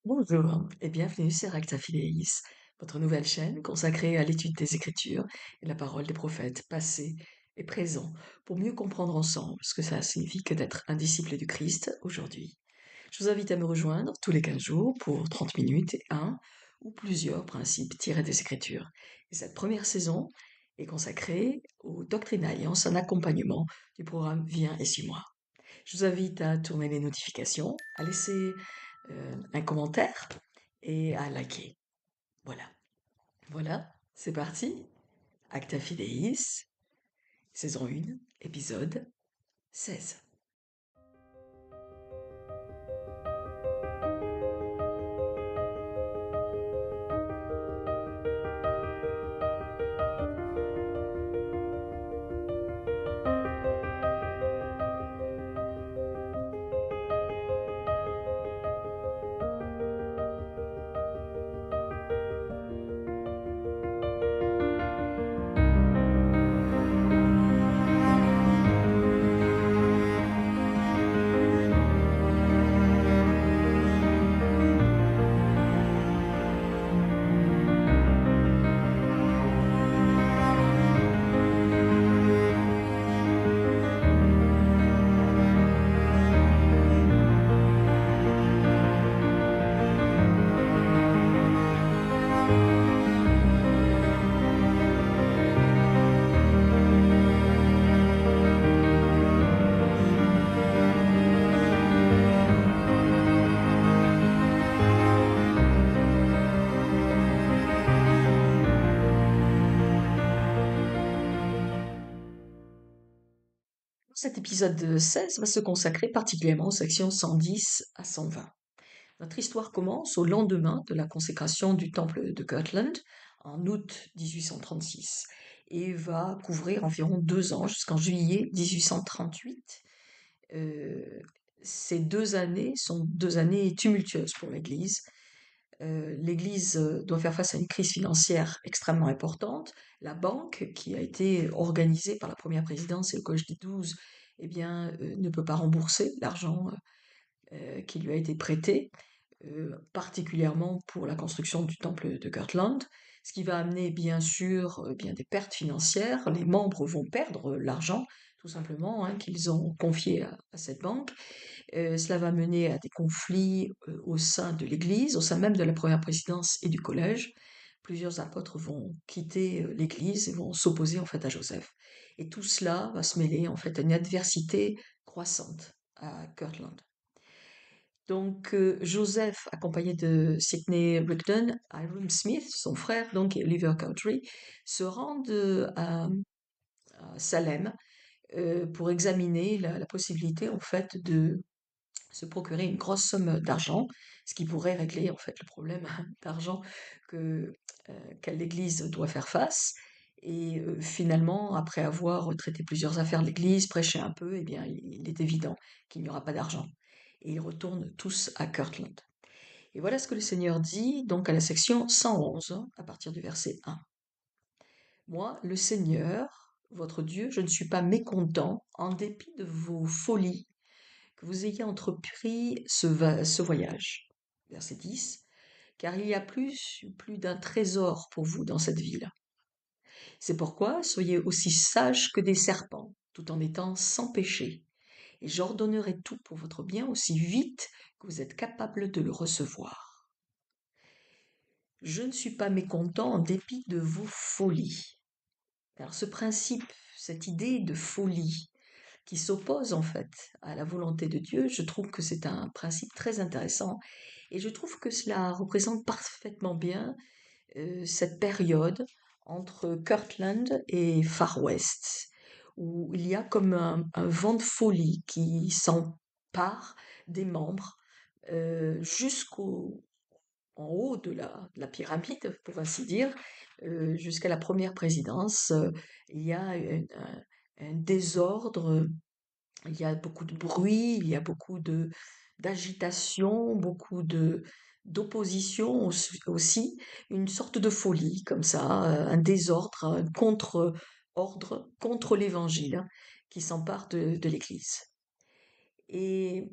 Bonjour et bienvenue sur Acta Fideis, votre nouvelle chaîne consacrée à l'étude des Écritures et de la parole des prophètes passés et présents pour mieux comprendre ensemble ce que ça signifie que d'être un disciple du Christ aujourd'hui. Je vous invite à me rejoindre tous les 15 jours pour 30 minutes et un ou plusieurs principes tirés des Écritures. Et cette première saison est consacrée au Doctrine Alliance en accompagnement du programme Viens et suis-moi. Je vous invite à tourner les notifications, à laisser un commentaire et à liker. Voilà. Voilà, c'est parti. Acta Fideis, saison 1, épisode 16. Cet épisode 16 va se consacrer particulièrement aux sections 110 à 120. Notre histoire commence au lendemain de la consécration du temple de Kirtland, en août 1836, et va couvrir environ 2 ans jusqu'en juillet 1838. Euh, Ces 2 années sont 2 années tumultueuses pour l'Église. L'Église doit faire face à une crise financière extrêmement importante. La banque, qui a été organisée par la première présidence et le Collège des 12, eh bien, ne peut pas rembourser l'argent qui lui a été prêté, particulièrement pour la construction du temple de Kirtland, ce qui va amener bien sûr bien des pertes financières. Les membres vont perdre l'argent, tout simplement, hein, qu'ils ont confié à cette banque. Cela va mener à des conflits au sein de l'Église, au sein même de la première présidence et du collège. Plusieurs apôtres vont quitter l'Église et vont s'opposer en fait à Joseph. Et tout cela va se mêler en fait à une adversité croissante à Kirtland. Donc Joseph, accompagné de Sidney Rigdon, Hiram Smith, son frère, donc et Oliver Cowdery, se rendent à Salem pour examiner la possibilité en fait de se procurer une grosse somme d'argent, ce qui pourrait régler en fait le problème d'argent que qu'à l'Église doit faire face. Et finalement, après avoir traité plusieurs affaires de l'Église, prêché un peu, eh bien, il est évident qu'il n'y aura pas d'argent. Et ils retournent tous à Kirtland. Et voilà ce que le Seigneur dit donc à la section 111, à partir du verset 1. Moi, le Seigneur, votre Dieu, je ne suis pas mécontent en dépit de vos folies que vous ayez entrepris ce voyage. Verset 10. Car il y a plus d'un trésor pour vous dans cette ville. C'est pourquoi soyez aussi sages que des serpents, tout en étant sans péché. Et j'ordonnerai tout pour votre bien aussi vite que vous êtes capable de le recevoir. Je ne suis pas mécontent en dépit de vos folies. Alors ce principe, cette idée de folie qui s'oppose en fait à la volonté de Dieu, je trouve que c'est un principe très intéressant et je trouve que cela représente parfaitement bien cette période entre Kirtland et Far West, où il y a comme un vent de folie qui s'empare des membres jusqu'au en haut de la pyramide, pour ainsi dire, jusqu'à la première présidence. Il y a un désordre, il y a beaucoup de bruit, il y a beaucoup d'agitation, beaucoup d'opposition aussi, une sorte de folie comme ça, un désordre, un contre-ordre contre l'Évangile qui s'empare de l'Église. Et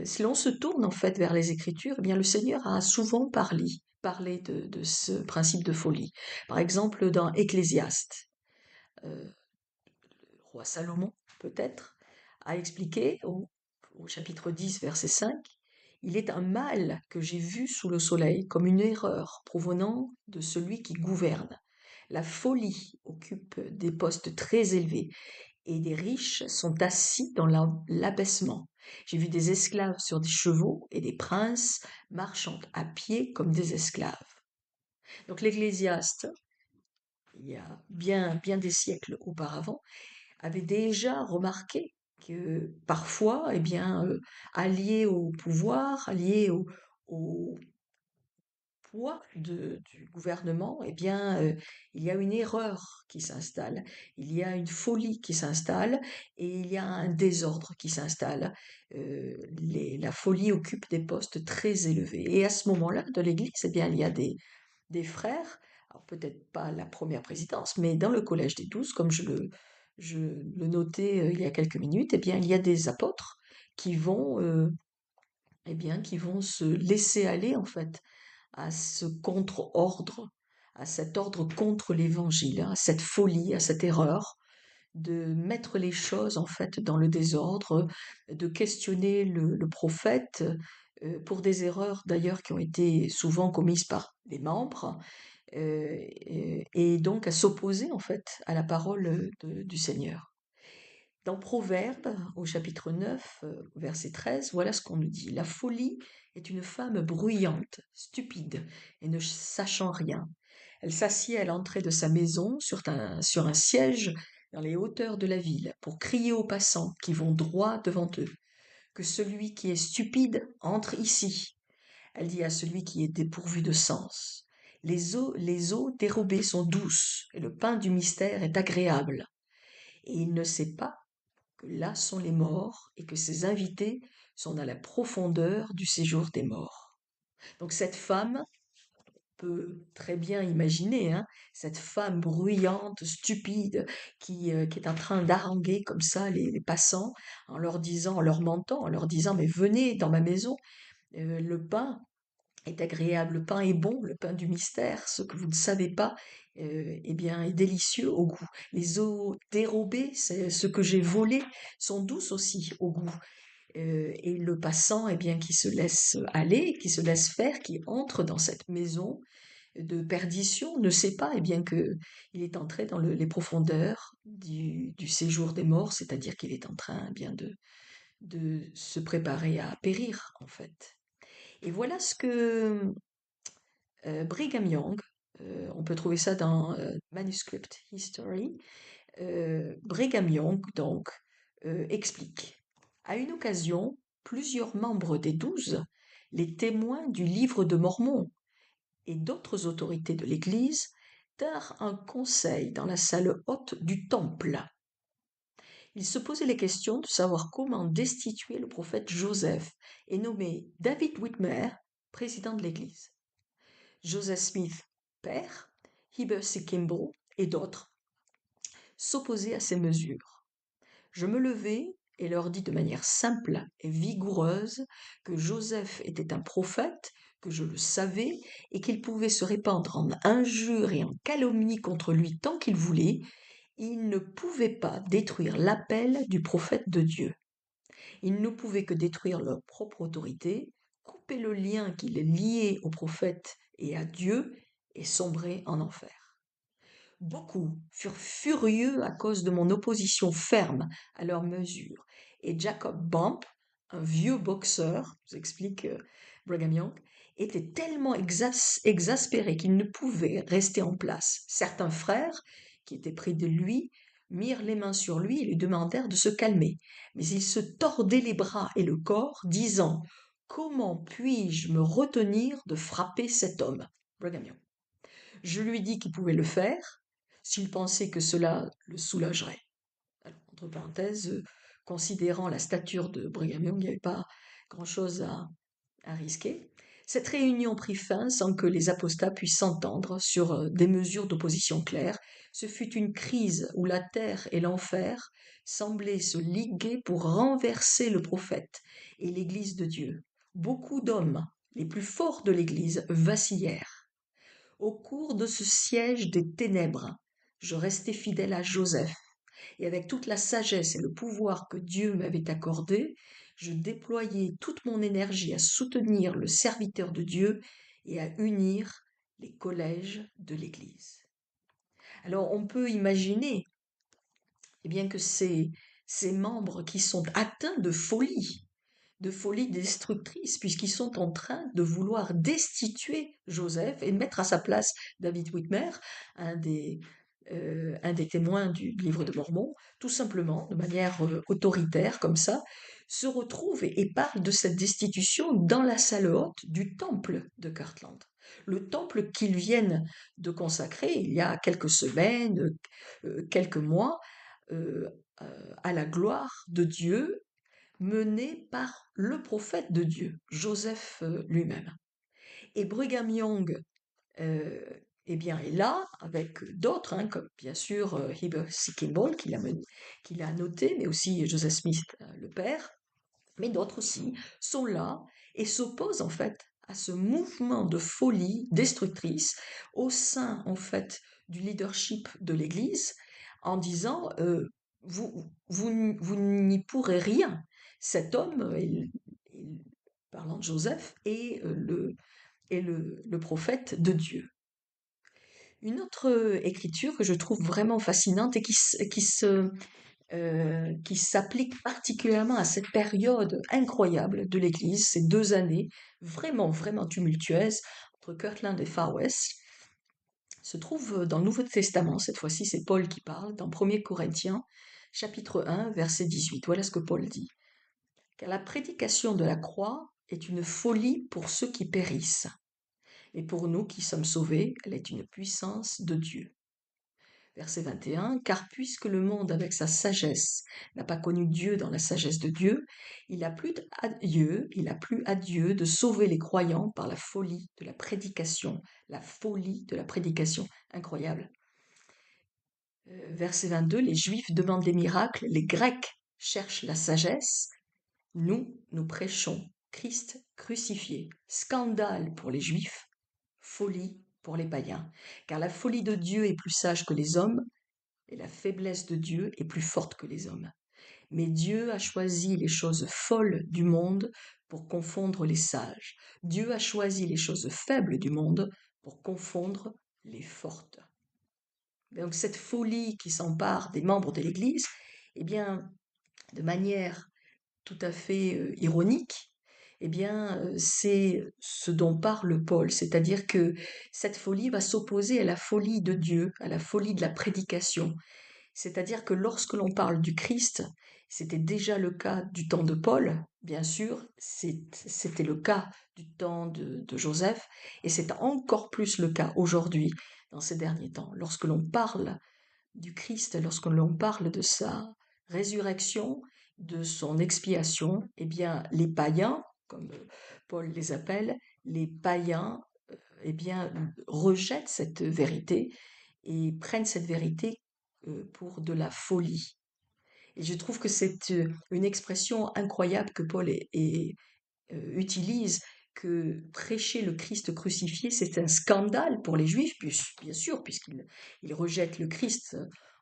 Si l'on se tourne en fait vers les Écritures, eh bien le Seigneur a souvent parlé de ce principe de folie. Par exemple, dans Ecclésiaste, le roi Salomon, peut-être, a expliqué au chapitre 10, verset 5, il est un mal que j'ai vu sous le soleil comme une erreur provenant de celui qui gouverne. La folie occupe des postes très élevés et des riches sont assis dans l'abaissement. J'ai vu des esclaves sur des chevaux et des princes marchant à pied comme des esclaves. Donc l'Ecclésiaste, il y a bien des siècles auparavant, avait déjà remarqué que parfois, eh bien, allié au pouvoir, allié au poids du gouvernement, eh bien, il y a une erreur qui s'installe, il y a une folie qui s'installe et il y a un désordre qui s'installe. La folie occupe des postes très élevés. Et à ce moment-là de l'Église, eh bien, il y a des frères, alors peut-être pas la première présidence, mais dans le collège des 12, comme je le notais il y a quelques minutes, eh bien, il y a des apôtres qui vont, eh bien, qui vont se laisser aller en fait à ce contre-ordre, à cet ordre contre l'évangile, à cette folie, à cette erreur, de mettre les choses en fait dans le désordre, de questionner le prophète pour des erreurs d'ailleurs qui ont été souvent commises par les membres, et donc à s'opposer en fait à la parole du Seigneur. Dans Proverbes, au chapitre 9, verset 13, voilà ce qu'on nous dit. La folie est une femme bruyante, stupide et ne sachant rien. Elle s'assied à l'entrée de sa maison sur un siège dans les hauteurs de la ville pour crier aux passants qui vont droit devant eux que celui qui est stupide entre ici. Elle dit à celui qui est dépourvu de sens. Les eaux dérobées sont douces et le pain du mystère est agréable. Et il ne sait pas que là sont les morts et que ses invités sont dans la profondeur du séjour des morts. Donc cette femme peut très bien imaginer, hein, cette femme bruyante, stupide, qui est en train d'haranguer comme ça les passants en leur disant, en leur mentant, en leur disant mais venez dans ma maison, le pain est agréable, le pain est bon, le pain du mystère, ce que vous ne savez pas, eh bien, est délicieux au goût. Les eaux dérobées, c'est ce que j'ai volé, sont douces aussi au goût. Et le passant, eh bien, qui se laisse aller, qui se laisse faire, qui entre dans cette maison de perdition, ne sait pas, eh bien, que il est entré dans les profondeurs du séjour des morts, c'est-à-dire qu'il est en train, eh bien, de se préparer à périr, en fait. Et voilà ce que Brigham Young, on peut trouver ça dans Manuscript History, Brigham Young, donc, explique. À une occasion, plusieurs membres des 12, les témoins du livre de Mormon et d'autres autorités de l'Église, tinrent un conseil dans la salle haute du temple. Ils se posaient les questions de savoir comment destituer le prophète Joseph et nommer David Whitmer président de l'Église. Joseph Smith, père, Heber C. Kimball et d'autres s'opposaient à ces mesures. Je me levai et leur dis de manière simple et vigoureuse que Joseph était un prophète, que je le savais, et qu'il pouvait se répandre en injures et en calomnies contre lui tant qu'il voulait, il ne pouvait pas détruire l'appel du prophète de Dieu. Il ne pouvait que détruire leur propre autorité, couper le lien qui les liait au prophète et à Dieu, et sombrer en enfer. Beaucoup furent furieux à cause de mon opposition ferme à leurs mesures, et Jacob Bump, un vieux boxeur, vous explique Brigham Young, était tellement exaspéré qu'il ne pouvait rester en place. Certains frères, qui étaient près de lui, mirent les mains sur lui et lui demandèrent de se calmer. Mais il se tordait les bras et le corps, disant: Comment puis-je me retenir de frapper cet homme? Brigham Young. Je lui dis qu'il pouvait le faire s'il pensait que cela le soulagerait. Alors, entre parenthèses, considérant la stature de Brigham Young, il n'y avait pas grand-chose à risquer. Cette réunion prit fin sans que les apostats puissent s'entendre sur des mesures d'opposition claires. Ce fut une crise où la terre et l'enfer semblaient se liguer pour renverser le prophète et l'Église de Dieu. Beaucoup d'hommes, les plus forts de l'Église, vacillèrent. Au cours de ce siège des ténèbres, je restai fidèle à Joseph, et avec toute la sagesse et le pouvoir que Dieu m'avait accordé, je déployai toute mon énergie à soutenir le serviteur de Dieu et à unir les collèges de l'Église. Alors on peut imaginer eh bien, que ces membres qui sont atteints de folie destructrice, puisqu'ils sont en train de vouloir destituer Joseph et mettre à sa place David Whitmer, un des, un des témoins du livre de Mormon, tout simplement, de manière autoritaire, comme ça, se retrouvent et parlent de cette destitution dans la salle haute du temple de Kirtland. Le temple qu'ils viennent de consacrer il y a quelques semaines, quelques mois, euh, à la gloire de Dieu mené par le prophète de Dieu, Joseph lui-même. Et Brigham Young euh, eh bien, est là avec d'autres, hein, comme bien sûr Heber C. Kimball, qu'il a noté, mais aussi Joseph Smith, le père, mais d'autres aussi sont là et s'opposent en fait à ce mouvement de folie destructrice au sein en fait du leadership de l'Église en disant vous n'y pourrez rien. Cet homme, parlant de Joseph, est le prophète de Dieu. Une autre écriture que je trouve vraiment fascinante et qui s'applique particulièrement à cette période incroyable de l'Église, ces 2 années vraiment, vraiment tumultueuses entre Kirtland et Far West, se trouve dans le Nouveau Testament. Cette fois-ci, c'est Paul qui parle, dans 1 Corinthiens, chapitre 1, verset 18. Voilà ce que Paul dit. Car la prédication de la croix est une folie pour ceux qui périssent, et pour nous qui sommes sauvés, elle est une puissance de Dieu. Verset 21, car puisque le monde avec sa sagesse n'a pas connu Dieu dans la sagesse de Dieu, il a plu à Dieu de sauver les croyants par la folie de la prédication. La folie de la prédication, incroyable. Verset 22, les Juifs demandent les miracles, les Grecs cherchent la sagesse. Nous prêchons Christ crucifié. Scandale pour les Juifs, folie pour les païens. Car la folie de Dieu est plus sage que les hommes, et la faiblesse de Dieu est plus forte que les hommes. Mais Dieu a choisi les choses folles du monde pour confondre les sages. Dieu a choisi les choses faibles du monde pour confondre les fortes. Donc cette folie qui s'empare des membres de l'Église, eh bien, de manière tout à fait ironique, eh bien, c'est ce dont parle Paul, c'est-à-dire que cette folie va s'opposer à la folie de Dieu, à la folie de la prédication. C'est-à-dire que lorsque l'on parle du Christ, c'était déjà le cas du temps de Paul, bien sûr, c'était le cas du temps de Joseph, et c'est encore plus le cas aujourd'hui, dans ces derniers temps. Lorsque l'on parle du Christ, lorsque l'on parle de sa résurrection, de son expiation, eh bien, les païens, comme Paul les appelle, les païens, eh bien, rejettent cette vérité et prennent cette vérité pour de la folie. Et je trouve que c'est une expression incroyable que Paul utilise, que prêcher le Christ crucifié, c'est un scandale pour les Juifs, bien sûr, puisqu'ils rejettent le Christ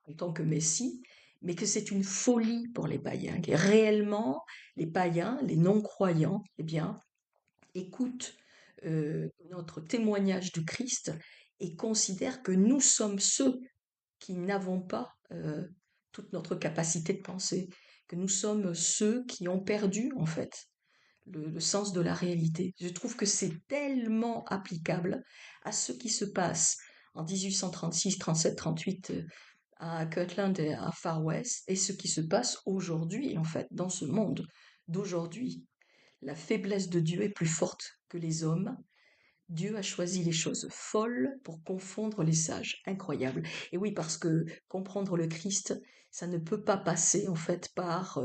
en tant que Messie, mais que c'est une folie pour les païens, que réellement, les païens, les non-croyants, eh bien, écoutent notre témoignage du Christ et considèrent que nous sommes ceux qui n'avons pas toute notre capacité de penser, que nous sommes ceux qui ont perdu en fait le sens de la réalité. Je trouve que c'est tellement applicable à ce qui se passe en 1836, 37, 38 à Kirtland et à Far West et ce qui se passe aujourd'hui en fait dans ce monde d'aujourd'hui. La faiblesse de Dieu est plus forte que les hommes. Dieu a choisi les choses folles pour confondre les sages. Incroyable. Et oui, parce que comprendre le Christ, ça ne peut pas passer en fait par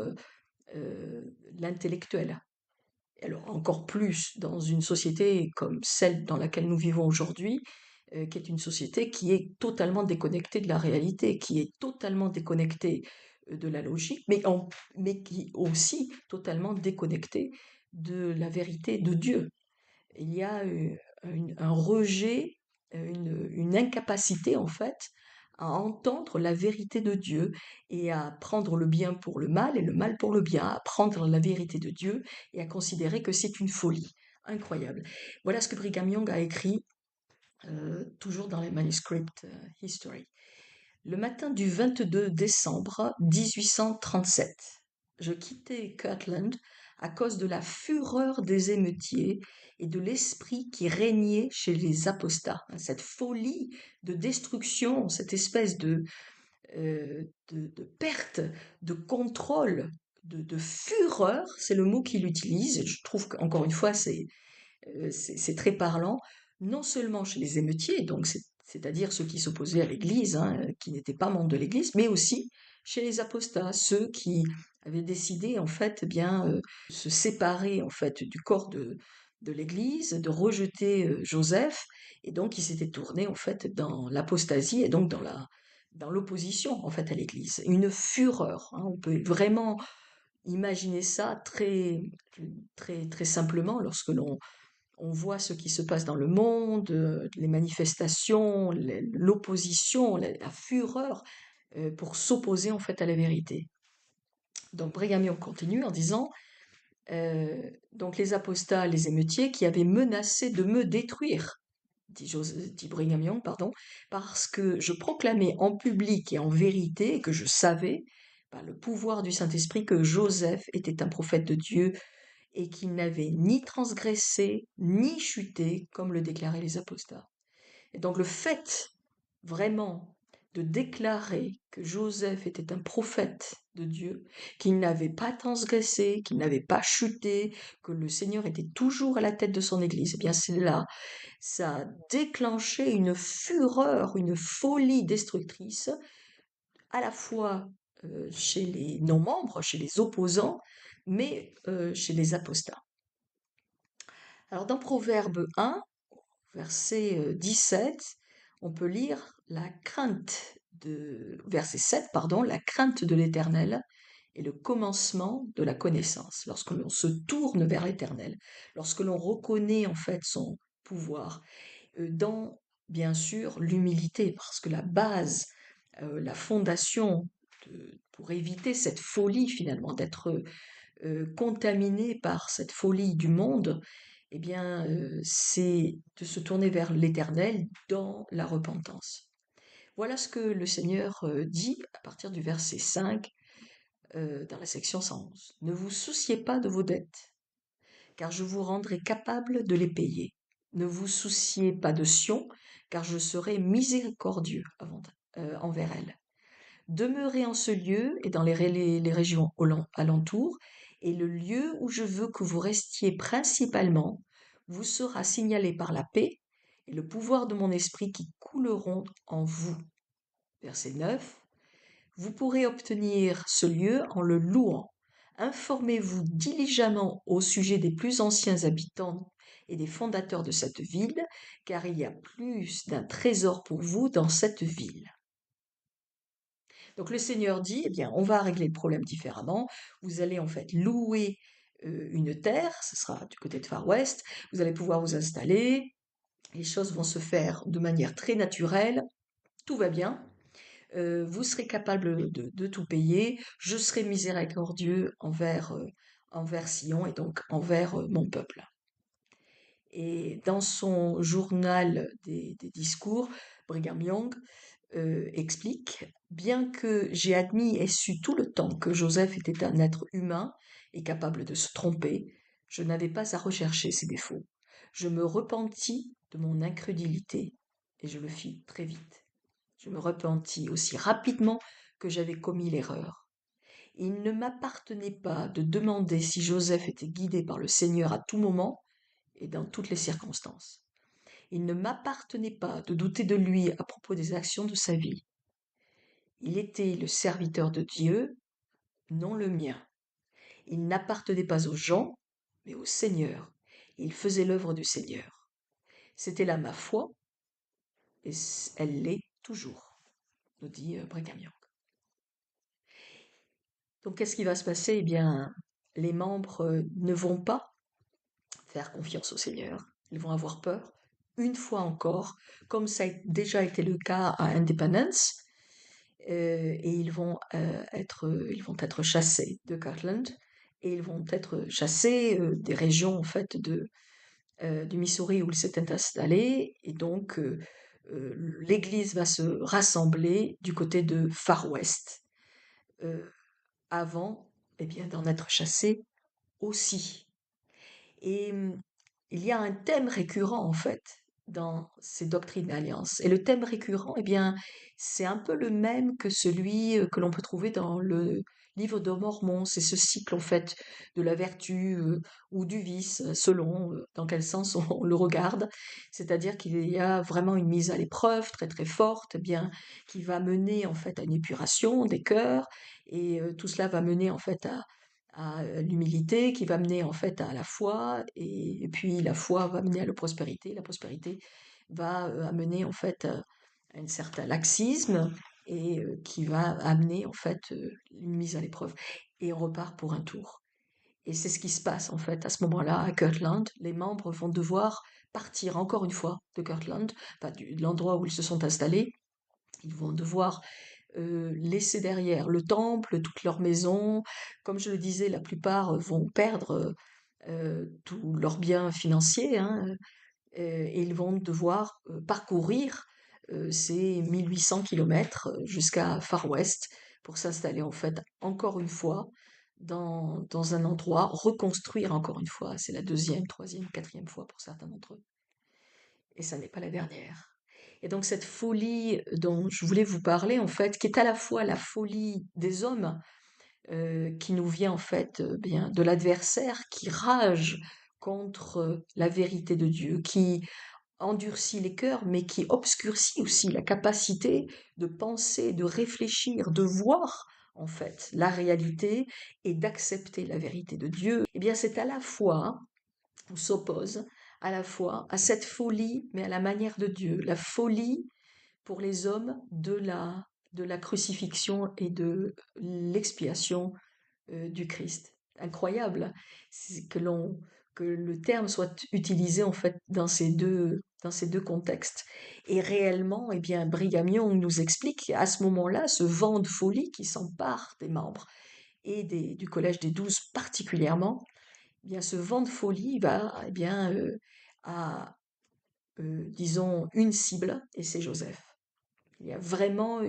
l'intellectuel. alors encore plus dans une société comme celle dans laquelle nous vivons aujourd'hui, qui est une société qui est totalement déconnectée de la réalité, qui est totalement déconnectée de la logique, mais qui est aussi totalement déconnectée de la vérité de Dieu. Il y a un rejet, une incapacité en fait à entendre la vérité de Dieu et à prendre le bien pour le mal et le mal pour le bien, à prendre la vérité de Dieu et à considérer que c'est une folie. Incroyable. Voilà ce que Brigham Young a écrit, toujours dans les manuscripts History. Le matin du 22 décembre 1837, je quittai Kirtland à cause de la fureur des émeutiers et de l'esprit qui régnait chez les apostats. Cette folie de destruction, cette espèce de perte de contrôle, de fureur, c'est le mot qu'il utilise. Je trouve qu'encore une fois, c'est très parlant, non seulement chez les émeutiers, donc c'est-à-dire ceux qui s'opposaient à l'Église, hein, qui n'étaient pas membres de l'Église, mais aussi chez les apostats, ceux qui avaient décidé en fait bien se séparer en fait du corps de l'Église, de rejeter Joseph, et donc ils s'étaient tournés en fait dans l'apostasie et donc dans l'opposition en fait à l'Église. Une fureur, hein, on peut vraiment imaginer ça très simplement lorsque on voit ce qui se passe dans le monde, les manifestations, l'opposition, la fureur pour s'opposer en fait à la vérité. Donc Brigham Young continue en disant donc les apostats, les émeutiers qui avaient menacé de me détruire, dit Brigham Young, pardon, parce que je proclamais en public et en vérité et que je savais par le pouvoir du Saint-Esprit que Joseph était un prophète de Dieu et qu'il n'avait ni transgressé ni chuté, comme le déclaraient les apostats. Et donc le fait vraiment de déclarer que Joseph était un prophète de Dieu, qu'il n'avait pas transgressé, qu'il n'avait pas chuté, que le Seigneur était toujours à la tête de son Église, eh bien c'est là, ça a déclenché une fureur, une folie destructrice, à la fois chez les non-membres, chez les opposants, mais chez les apostats. Alors dans Proverbe 1, verset 17, on peut lire verset 7, pardon, la crainte de l'Éternel est le commencement de la connaissance. Lorsque l'on se tourne vers l'Éternel, lorsque l'on reconnaît en fait son pouvoir, dans bien sûr l'humilité, parce que la base, la fondation pour éviter cette folie finalement d'être contaminé par cette folie du monde, eh bien, c'est de se tourner vers l'Éternel dans la repentance. Voilà ce que le Seigneur dit à partir du verset 5 dans la section 111. Ne vous souciez pas de vos dettes, car je vous rendrai capable de les payer. Ne vous souciez pas de Sion, car je serai miséricordieux envers elle. Demeurez en ce lieu et dans les régions alentours, et le lieu où je veux que vous restiez principalement vous sera signalé par la paix et le pouvoir de mon esprit qui couleront en vous. Verset 9. Vous pourrez obtenir ce lieu en le louant. Informez-vous diligemment au sujet des plus anciens habitants et des fondateurs de cette ville, car il y a plus d'un trésor pour vous dans cette ville. Donc le Seigneur dit, eh bien, on va régler le problème différemment. Vous allez en fait louer une terre, ce sera du côté de Far West. Vous allez pouvoir vous installer. Les choses vont se faire de manière très naturelle. Tout va bien. Vous serez capable de tout payer. Je serai miséricordieux envers Sion et donc envers mon peuple. Et dans son journal des discours, Brigham Young explique, bien que j'ai admis et su tout le temps que Joseph était un être humain et capable de se tromper, je n'avais pas à rechercher ses défauts. Je me repentis de mon incrédulité et je le fis très vite. Je me repentis aussi rapidement que j'avais commis l'erreur. Il ne m'appartenait pas de demander si Joseph était guidé par le Seigneur à tout moment et dans toutes les circonstances. Il ne m'appartenait pas de douter de lui à propos des actions de sa vie. Il était le serviteur de Dieu, non le mien. Il n'appartenait pas aux gens, mais au Seigneur. Il faisait l'œuvre du Seigneur. C'était là ma foi, et elle l'est toujours, nous dit Brigham Young. Donc qu'est-ce qui va se passer? Eh bien, les membres ne vont pas faire confiance au Seigneur. Ils vont avoir peur, une fois encore, comme ça a déjà été le cas à Independence, et ils vont être chassés de Kirtland, et ils vont être chassés des régions en fait du Missouri où ils s'étaient installés, et donc l'Église va se rassembler du côté de Far West, euh, avant eh bien, d'en être chassés aussi. Et il y a un thème récurrent, en fait, dans ces doctrines d'alliance. Et le thème récurrent, eh bien, c'est un peu le même que celui que l'on peut trouver dans le livre de Mormon. C'est ce cycle, en fait, de la vertu ou du vice, selon dans quel sens on le regarde. C'est-à-dire qu'il y a vraiment une mise à l'épreuve très, très forte, eh bien, qui va mener, en fait, à une épuration des cœurs. Et tout cela va mener, en fait, à l'humilité qui va mener en fait à la foi, et puis la foi va mener à la prospérité va amener en fait à un certain laxisme, et qui va amener en fait une mise à l'épreuve, et on repart pour un tour. Et c'est ce qui se passe en fait à ce moment-là à Kirtland. Les membres vont devoir partir encore une fois de Kirtland, enfin de l'endroit où ils se sont installés. Ils vont devoir laisser derrière le temple, toute leur maison. Comme je le disais, la plupart vont perdre tous leurs biens financiers, hein, et ils vont devoir parcourir ces 1800 kilomètres jusqu'à Far West pour s'installer en fait encore une fois dans un endroit, reconstruire encore une fois. C'est la deuxième, troisième, quatrième fois pour certains d'entre eux. Et ça n'est pas la dernière. Et donc cette folie dont je voulais vous parler, en fait, qui est à la fois la folie des hommes, qui nous vient en fait bien de l'adversaire, qui rage contre la vérité de Dieu, qui endurcit les cœurs, mais qui obscurcit aussi la capacité de penser, de réfléchir, de voir en fait la réalité et d'accepter la vérité de Dieu. Eh bien, c'est à la fois ou s'oppose à la fois à cette folie, mais à la manière de Dieu, la folie pour les hommes de la crucifixion et de l'expiation du Christ. Incroyable que le terme soit utilisé en fait dans ces deux contextes. Et réellement, eh bien, Brigham Young nous explique à ce moment-là ce vent de folie qui s'empare des membres et du Collège des 12 particulièrement. Eh bien, ce vent de folie va eh bien, à, disons, une cible, et c'est Joseph. Il y a vraiment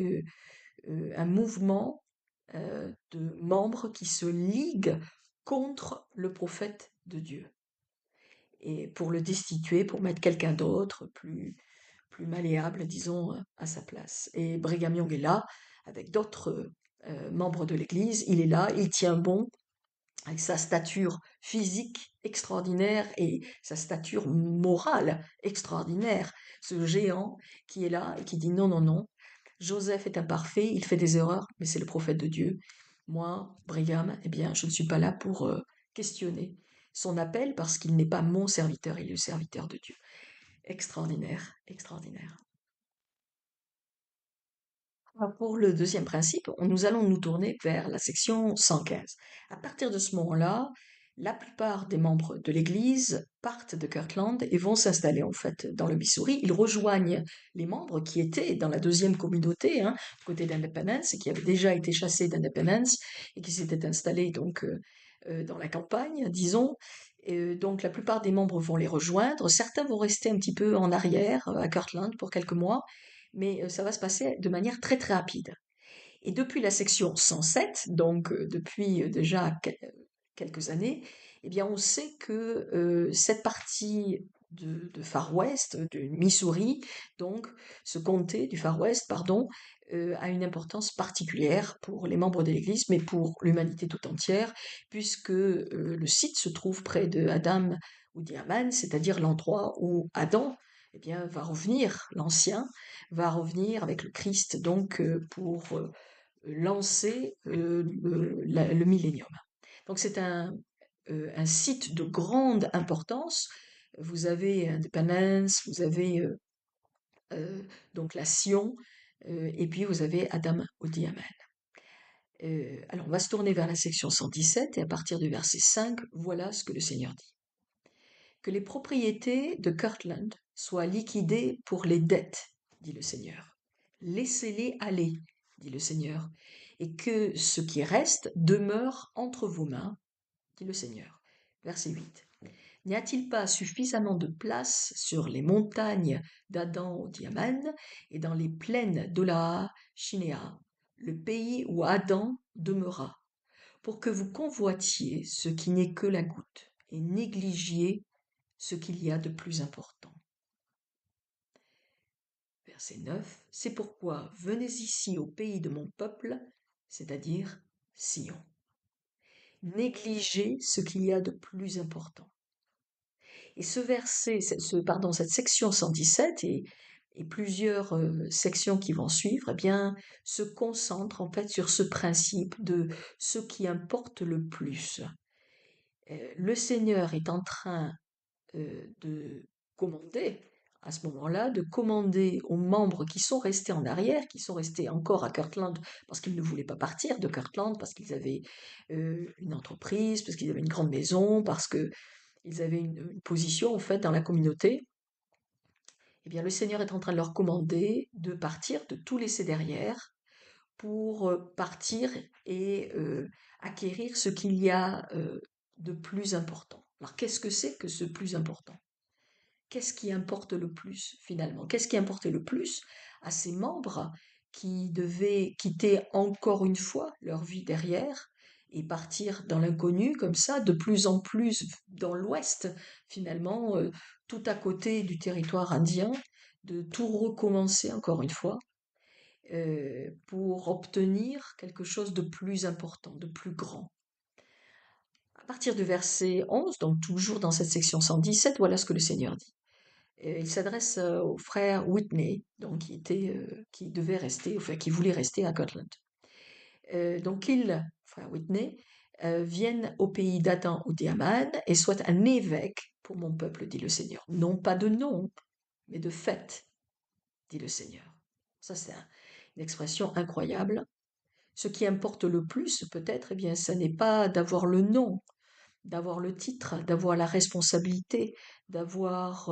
un mouvement de membres qui se liguent contre le prophète de Dieu, et pour le destituer, pour mettre quelqu'un d'autre, plus malléable, disons, à sa place. Et Brigham Young est là, avec d'autres membres de l'Église, il est là, il tient bon, avec sa stature physique extraordinaire et sa stature morale extraordinaire, ce géant qui est là et qui dit non, non, non, Joseph est imparfait, il fait des erreurs, mais c'est le prophète de Dieu. Moi, Brigham, eh bien, je ne suis pas là pour questionner son appel, parce qu'il n'est pas mon serviteur, il est le serviteur de Dieu. Extraordinaire, extraordinaire. Alors, pour le deuxième principe, nous allons nous tourner vers la section 115. À partir de ce moment-là, la plupart des membres de l'Église partent de Kirtland et vont s'installer en fait dans le Missouri. Ils rejoignent les membres qui étaient dans la deuxième communauté, hein, du côté d'Independence, et qui avaient déjà été chassés d'Independence et qui s'étaient installés donc dans la campagne, disons. Et donc la plupart des membres vont les rejoindre. Certains vont rester un petit peu en arrière à Kirtland pour quelques mois, mais ça va se passer de manière très très rapide. Et depuis la section 107, donc depuis déjà quelques années, eh bien on sait que cette partie de Far West, du Missouri, donc ce comté du Far West, pardon, a une importance particulière pour les membres de l'Église, mais pour l'humanité tout entière, puisque le site se trouve près de Adam ou Diaman, c'est-à-dire l'endroit où Adam eh bien, va revenir, l'Ancien va revenir avec le Christ, donc pour lancer le millénium. Donc c'est un site de grande importance. Vous avez Independence, vous avez donc la Sion, et puis vous avez Adam Oediaman. Alors on va se tourner vers la section 117 et à partir du verset 5, voilà ce que le Seigneur dit. Que les propriétés de Kirtland soient liquidées pour les dettes, dit le Seigneur. Laissez-les aller, dit le Seigneur, et que ce qui reste demeure entre vos mains, dit le Seigneur. Verset 8. N'y a-t-il pas suffisamment de place sur les montagnes d'Adam au Diaman et dans les plaines d'Olaha, Shinéa, le pays où Adam demeura, pour que vous convoitiez ce qui n'est que la goutte et négligiez ce qu'il y a de plus important. Verset 9. C'est pourquoi venez ici au pays de mon peuple, c'est-à-dire Sion. Négligez ce qu'il y a de plus important. Et ce verset, cette section 117 et plusieurs sections qui vont suivre, eh bien, se concentrent en fait sur ce principe de ce qui importe le plus. Le Seigneur est en train de commander, à ce moment-là, de commander aux membres qui sont restés en arrière, qui sont restés encore à Kirtland parce qu'ils ne voulaient pas partir de Kirtland, parce qu'ils avaient une entreprise, parce qu'ils avaient une grande maison, parce qu'ils avaient une position en fait dans la communauté. Eh bien, le Seigneur est en train de leur commander de partir, de tout laisser derrière pour partir et acquérir ce qu'il y a de plus important. Alors, qu'est-ce que c'est que ce plus important? Qu'est-ce qui importe le plus finalement? Qu'est-ce qui importait le plus à ces membres qui devaient quitter encore une fois leur vie derrière et partir dans l'inconnu comme ça, de plus en plus dans l'ouest finalement, tout à côté du territoire indien, de tout recommencer encore une fois pour obtenir quelque chose de plus important, de plus grand. À partir du verset 11, donc toujours dans cette section 117, voilà ce que le Seigneur dit. Il s'adresse au frère Whitney, donc qui devait rester, enfin qui voulait rester à Gotland. Donc frère Whitney, vienne au pays d'Adam ou d'Yaman et soit un évêque pour mon peuple, dit le Seigneur. Non pas de nom, mais de fait, dit le Seigneur. Ça, c'est une expression incroyable. Ce qui importe le plus, peut-être, eh bien, ce n'est pas d'avoir le nom, d'avoir le titre, d'avoir la responsabilité, d'avoir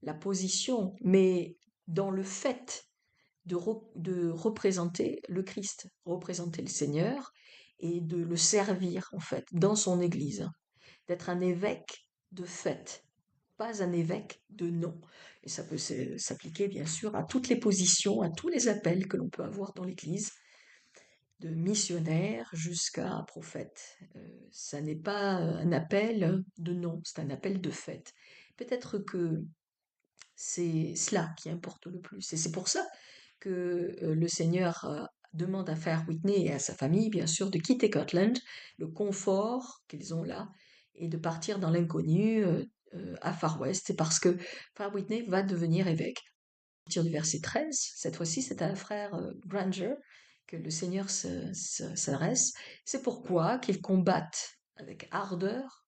la position, mais dans le fait de représenter le Christ, représenter le Seigneur et de le servir en fait dans son Église, d'être un évêque de fait, pas un évêque de nom. Et ça peut s'appliquer bien sûr à toutes les positions, à tous les appels que l'on peut avoir dans l'Église, de missionnaire jusqu'à prophète. Ça n'est pas un appel de nom, c'est un appel de fait. Peut-être que c'est cela qui importe le plus. Et c'est pour ça que le Seigneur demande à Frère Whitney et à sa famille, bien sûr, de quitter Scotland, le confort qu'ils ont là, et de partir dans l'inconnu à Far West. C'est parce que Frère Whitney va devenir évêque. À partir du verset 13, cette fois-ci, c'est à Frère Granger que le Seigneur s'adresse. C'est pourquoi qu'ils combattent avec ardeur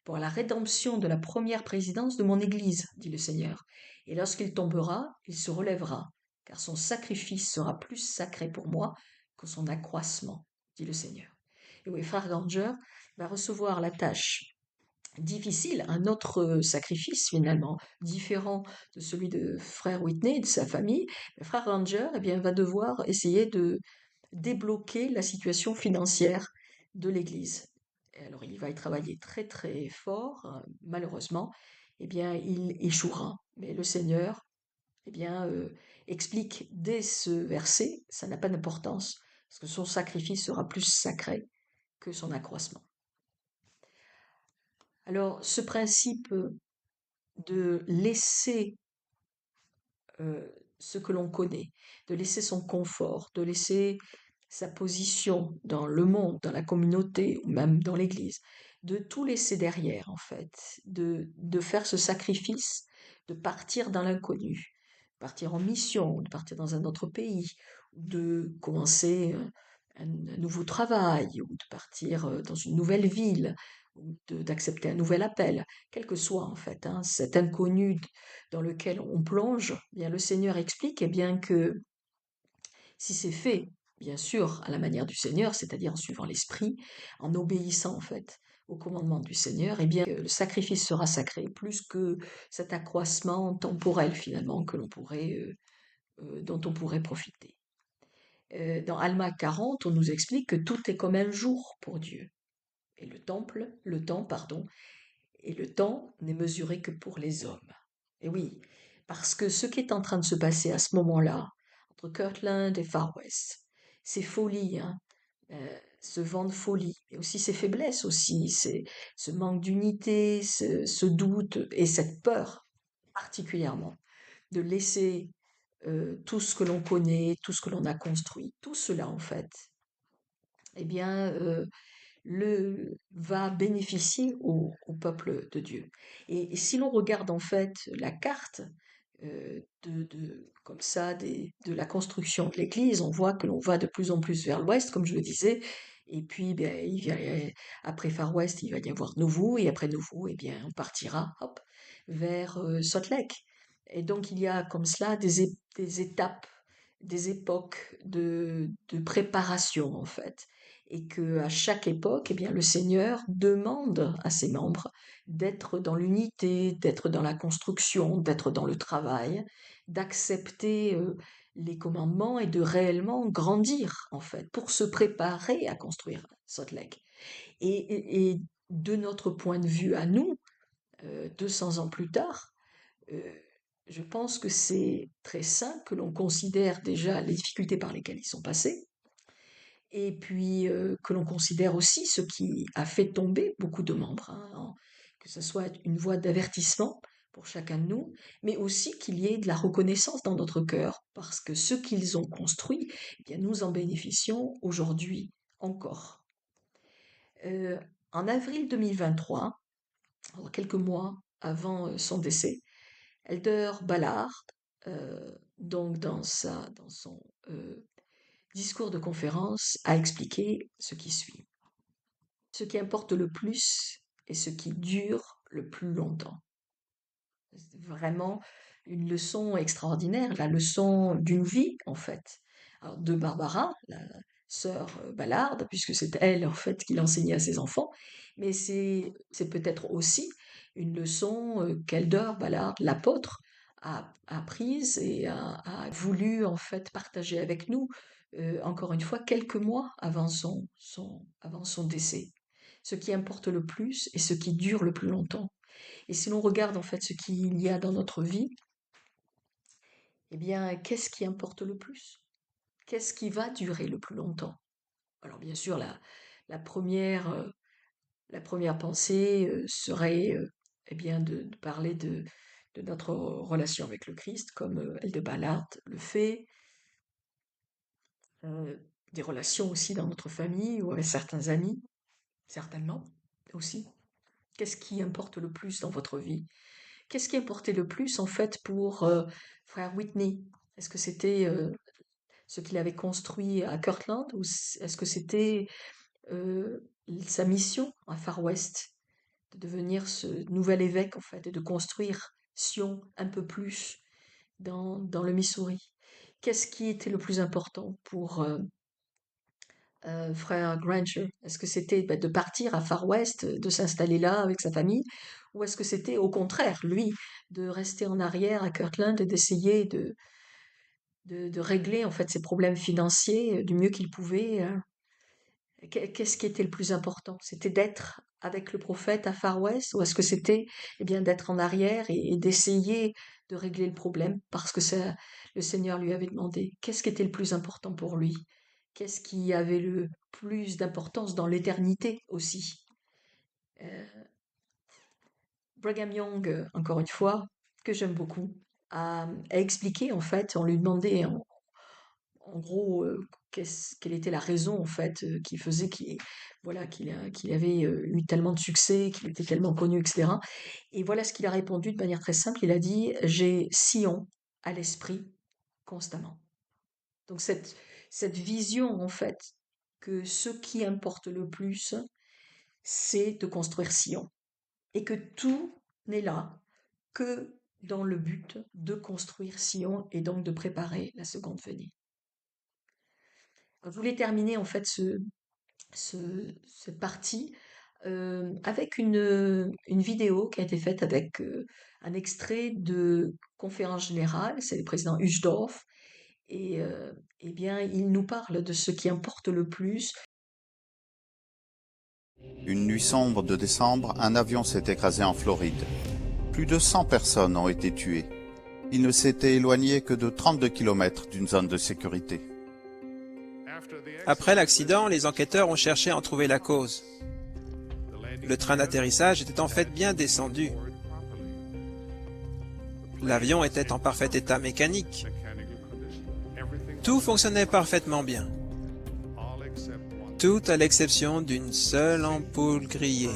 pour la rédemption de la première présidence de mon Église, dit le Seigneur. Et lorsqu'il tombera, il se relèvera, car son sacrifice sera plus sacré pour moi que son accroissement, dit le Seigneur. Et oui, frère Granger va recevoir la tâche difficile, un autre sacrifice finalement, différent de celui de frère Whitney et de sa famille. Le frère Granger eh bien, va devoir essayer de débloquer la situation financière de l'Église. Et alors il va y travailler très très fort, malheureusement, eh bien il échouera. Mais le Seigneur, eh bien, explique dès ce verset, ça n'a pas d'importance, parce que son sacrifice sera plus sacré que son accroissement. Alors ce principe de laisser ce que l'on connaît, de laisser son confort, de laisser sa position dans le monde, dans la communauté ou même dans l'Église, de tout laisser derrière en fait, de faire ce sacrifice, de partir dans l'inconnu, partir en mission, de partir dans un autre pays, de commencer un nouveau travail ou de partir dans une nouvelle ville d'accepter un nouvel appel, quel que soit en fait hein, cet inconnu dans lequel on plonge, eh bien le Seigneur explique eh bien que si c'est fait, bien sûr, à la manière du Seigneur, c'est-à-dire en suivant l'Esprit, en obéissant en fait au commandement du Seigneur, eh bien le sacrifice sera sacré, plus que cet accroissement temporel finalement que dont on pourrait profiter. Dans Alma 40, on nous explique que tout est comme un jour pour Dieu. Et le temps, pardon, et le temps n'est mesuré que pour les hommes. Et oui, parce que ce qui est en train de se passer à ce moment-là, entre Kirtland et Far West, ces folies, hein, ce vent de folie, mais aussi ces faiblesses aussi, ce manque d'unité, ce doute et cette peur particulièrement de laisser tout ce que l'on connaît, tout ce que l'on a construit, tout cela en fait, eh bien, va bénéficier au peuple de Dieu. Et si l'on regarde en fait la carte comme ça de la construction de l'Église, on voit que l'on va de plus en plus vers l'ouest, comme je le disais, et puis ben, après Far West, il va y avoir Nauvoo, et après Nauvoo, eh bien, on partira hop, vers Salt Lake. Et donc il y a comme cela des étapes, des époques de préparation en fait et que à chaque époque, eh bien, le Seigneur demande à ses membres d'être dans l'unité, d'être dans la construction, d'être dans le travail, d'accepter les commandements et de réellement grandir, en fait, pour se préparer à construire Salt Lake. Et de notre point de vue à nous, 200 ans plus tard, euh, je pense que c'est très sain que l'on considère déjà les difficultés par lesquelles ils sont passés, et puis que l'on considère aussi ce qui a fait tomber beaucoup de membres, hein, que ce soit une voie d'avertissement pour chacun de nous, mais aussi qu'il y ait de la reconnaissance dans notre cœur, parce que ce qu'ils ont construit, eh bien, nous en bénéficions aujourd'hui encore. Euh, En avril 2023, alors quelques mois avant son décès, Elder Ballard, donc dans son discours de conférence, a expliqué ce qui suit. Ce qui importe le plus est ce qui dure le plus longtemps. C'est vraiment une leçon extraordinaire, la leçon d'une vie en fait. Alors, de Barbara, la sœur Ballard, puisque c'est elle en fait qui l'enseignait à ses enfants, mais c'est peut-être aussi une leçon qu'Elder Ballard, l'apôtre, a prise et a voulu en fait partager avec nous, encore une fois, quelques mois avant avant son décès. Ce qui importe le plus et ce qui dure le plus longtemps. Et si l'on regarde en fait ce qu'il y a dans notre vie, eh bien, qu'est-ce qui importe le plus? Qu'est-ce qui va durer le plus longtemps? Alors bien sûr, la première, euh, la première pensée serait eh bien, de parler de notre relation avec le Christ, comme Elde Ballard le fait, euh, des relations aussi dans notre famille ou avec certains amis, certainement aussi. Qu'est-ce qui importe le plus dans votre vie? Qu'est-ce qui importait le plus en fait pour frère Whitney? Est-ce que c'était ce qu'il avait construit à Kirtland ou est-ce que c'était euh, sa mission à Far West de devenir ce nouvel évêque en fait et de construire Sion un peu plus dans le Missouri? Qu'est-ce qui était le plus important pour frère Granger? Est-ce que c'était de partir à Far West, de s'installer là avec sa famille, ou est-ce que c'était au contraire, lui, de rester en arrière à Kirtland et d'essayer de régler en fait ses problèmes financiers du mieux qu'il pouvait? Qu'est-ce qui était le plus important? C'était d'être avec le prophète à Far West, ou est-ce que c'était eh bien d'être en arrière et d'essayer de régler le problème parce que ça, le Seigneur lui avait demandé? Qu'est-ce qui était le plus important pour lui? Qu'est-ce qui avait le plus d'importance dans l'éternité aussi? Euh, Brigham Young, encore une fois, que j'aime beaucoup, a expliqué en fait, on lui demandait en gros quelle était la raison en fait qui faisait voilà, qu'il avait eu tellement de succès, qu'il était tellement connu, etc. Et voilà ce qu'il a répondu de manière très simple, il a dit, j'ai Sion à l'esprit constamment. Donc cette vision en fait que ce qui importe le plus, c'est de construire Sion. Et que tout n'est là que dans le but de construire Sion et donc de préparer la seconde venue. Je voulais terminer en fait cette partie avec une vidéo qui a été faite avec un extrait de conférence générale, c'est le président Uchtdorf, et eh bien il nous parle de ce qui importe le plus. Une nuit sombre de décembre, un avion s'est écrasé en Floride. Plus de 100 personnes ont été tuées. Il ne s'était éloigné que de 32 km d'une zone de sécurité. Après l'accident, les enquêteurs ont cherché à en trouver la cause. Le train d'atterrissage était en fait bien descendu. L'avion était en parfait état mécanique. Tout fonctionnait parfaitement bien. Tout à l'exception d'une seule ampoule grillée.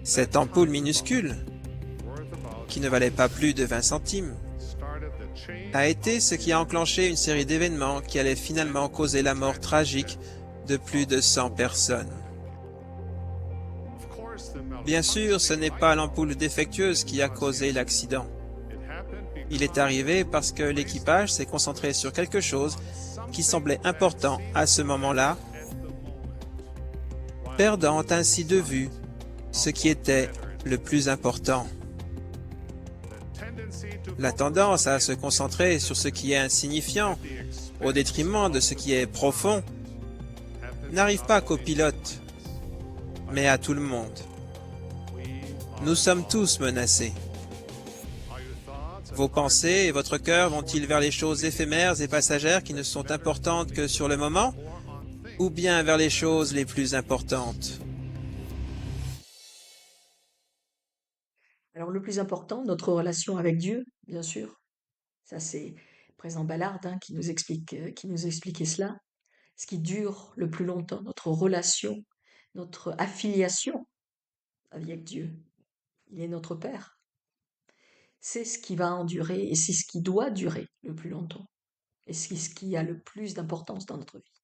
Cette ampoule minuscule, qui ne valait pas plus de 20 centimes, a été ce qui a enclenché une série d'événements qui allaient finalement causer la mort tragique de plus de 100 personnes. Bien sûr, ce n'est pas l'ampoule défectueuse qui a causé l'accident. Il est arrivé parce que l'équipage s'est concentré sur quelque chose qui semblait important à ce moment-là, perdant ainsi de vue ce qui était le plus important. La tendance à se concentrer sur ce qui est insignifiant, au détriment de ce qui est profond, n'arrive pas qu'aux pilotes, mais à tout le monde. Nous sommes tous menacés. Vos pensées et votre cœur vont-ils vers les choses éphémères et passagères qui ne sont importantes que sur le moment, ou bien vers les choses les plus importantes? Alors le plus important, notre relation avec Dieu, bien sûr. Ça c'est le président Ballard qui nous expliquait cela. Ce qui dure le plus longtemps, notre relation, notre affiliation avec Dieu. Il est notre Père. C'est ce qui va endurer et c'est ce qui doit durer le plus longtemps. Et c'est ce qui a le plus d'importance dans notre vie.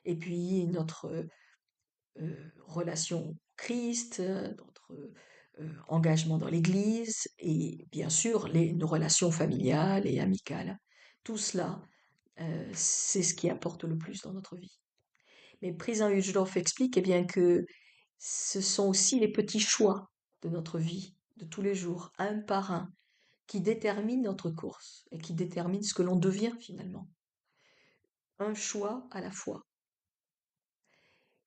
Et puis notre relation au Christ, notre engagement dans l'Église et bien sûr nos relations familiales et amicales. Tout cela, c'est ce qui importe le plus dans notre vie. Mais le président Uchtdorf explique eh bien, que ce sont aussi les petits choix de notre vie, de tous les jours, un par un, qui déterminent notre course et qui déterminent ce que l'on devient finalement. Un choix à la fois.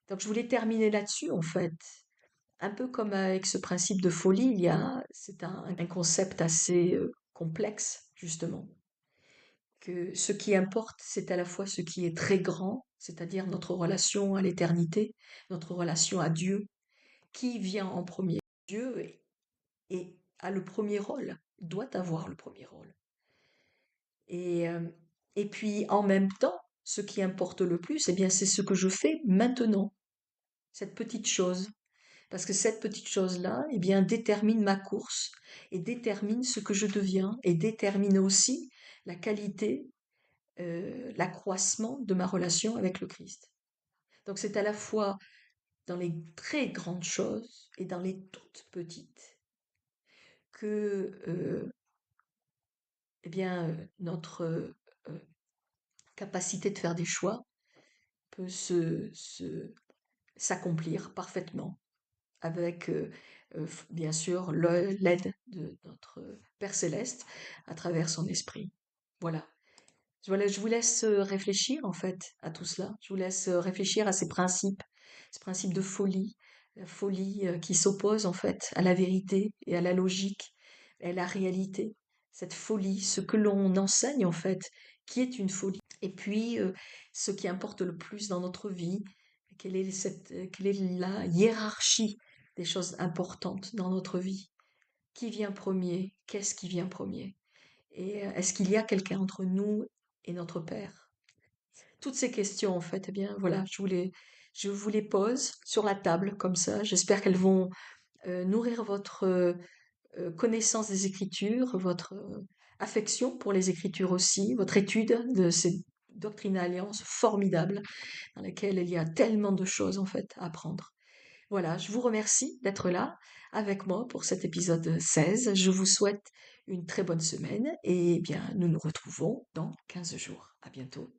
Donc je voulais terminer là-dessus en fait. Un peu comme avec ce principe de folie, c'est un concept assez complexe justement. Que ce qui importe, c'est à la fois ce qui est très grand, c'est-à-dire notre relation à l'éternité, notre relation à Dieu, qui vient en premier. Dieu a le premier rôle, doit avoir le premier rôle. Et, euh, et puis en même temps, ce qui importe le plus, eh bien, c'est ce que je fais maintenant, cette petite chose. Parce que cette petite chose-là, eh bien, détermine ma course et détermine ce que je deviens et détermine aussi la qualité, l'accroissement de ma relation avec le Christ. Donc c'est à la fois dans les très grandes choses et dans les toutes petites que eh bien, notre capacité de faire des choix peut s'accomplir parfaitement avec, bien sûr, l'aide de notre Père céleste à travers son esprit. Voilà. Voilà, je vous laisse réfléchir en fait à tout cela. Je vous laisse réfléchir à ces principes de folie, la folie qui s'oppose en fait à la vérité et à la logique et à la réalité. Cette folie, ce que l'on enseigne en fait, qui est une folie. Et puis, ce qui importe le plus dans notre vie, quelle est la hiérarchie des choses importantes dans notre vie. Qui vient premier? Qu'est-ce qui vient premier? Et est-ce qu'il y a quelqu'un entre nous et notre Père? Toutes ces questions, en fait, eh bien, voilà, je vous les pose sur la table, comme ça. J'espère qu'elles vont nourrir votre connaissance des Écritures, votre affection pour les Écritures aussi, votre étude Doctrine et Alliance formidable, dans laquelle il y a tellement de choses en fait à apprendre. Voilà, je vous remercie d'être là avec moi pour cet épisode 16. Je vous souhaite une très bonne semaine et eh bien nous nous retrouvons dans 15 jours. À bientôt.